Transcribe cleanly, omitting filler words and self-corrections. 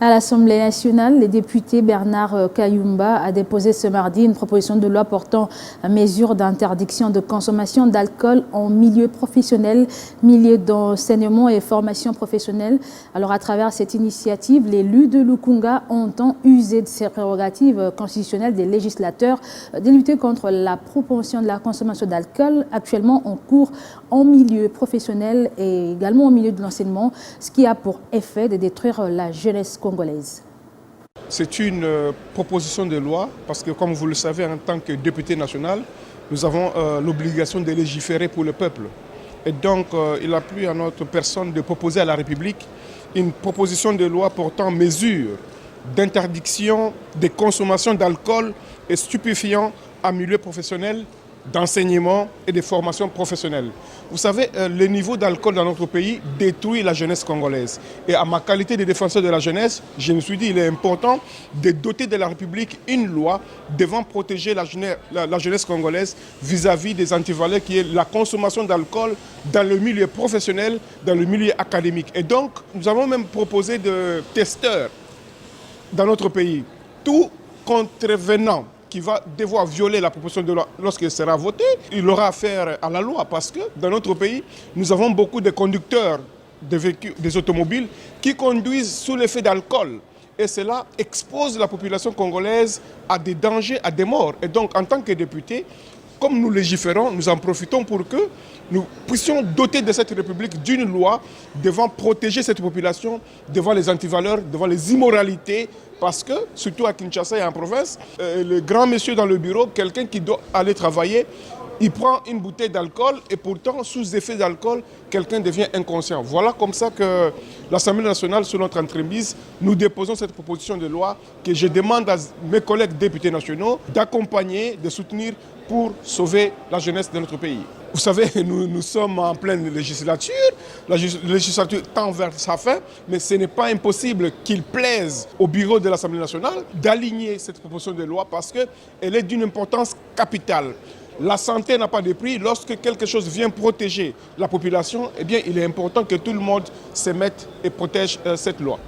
À l'Assemblée nationale, le député Bernard Kayumba a déposé ce mardi une proposition de loi portant mesures d'interdiction de consommation d'alcool en milieu professionnel, milieu d'enseignement et formation professionnelle. Alors à travers cette initiative, l'élu de Lukunga entend user de ses prérogatives constitutionnelles des législateurs de lutter contre la propension de la consommation d'alcool actuellement en cours en milieu professionnel et également au milieu de l'enseignement, ce qui a pour effet de détruire la jeunesse congolaise. C'est une proposition de loi parce que, comme vous le savez, en tant que député national, nous avons l'obligation de légiférer pour le peuple. Et donc, il a plu à notre personne de proposer à la République une proposition de loi portant mesures d'interdiction des consommations d'alcool et stupéfiants en milieu professionnel, d'enseignement et de formation professionnelle. Vous savez, le niveau d'alcool dans notre pays détruit la jeunesse congolaise. Et à ma qualité de défenseur de la jeunesse, je me suis dit qu'il est important de doter de la République une loi devant protéger la jeunesse congolaise vis-à-vis des antivaleurs qui est la consommation d'alcool dans le milieu professionnel, dans le milieu académique. Et donc, nous avons même proposé de testeurs dans notre pays. Tout contrevenant qui va devoir violer la proposition de loi lorsqu'elle sera votée, il aura affaire à la loi parce que dans notre pays, nous avons beaucoup de conducteurs de véhicules, des automobiles qui conduisent sous l'effet d'alcool. Et cela expose la population congolaise à des dangers, à des morts. Et donc, en tant que député, comme nous légiférons, nous en profitons pour que nous puissions doter de cette République d'une loi devant protéger cette population devant les antivaleurs, devant les immoralités, parce que, surtout à Kinshasa et en province, le grand monsieur dans le bureau, quelqu'un qui doit aller travailler, il prend une bouteille d'alcool et pourtant, sous effet d'alcool, quelqu'un devient inconscient. Voilà comme ça que l'Assemblée nationale, sous notre entremise, nous déposons cette proposition de loi que je demande à mes collègues députés nationaux d'accompagner, de soutenir pour sauver la jeunesse de notre pays. Vous savez, nous sommes en pleine législature, la législature tend vers sa fin, mais ce n'est pas impossible qu'il plaise au bureau de l'Assemblée nationale d'aligner cette proposition de loi parce qu'elle est d'une importance capitale. La santé n'a pas de prix. Lorsque quelque chose vient protéger la population, eh bien, il est important que tout le monde se mette et protège cette loi.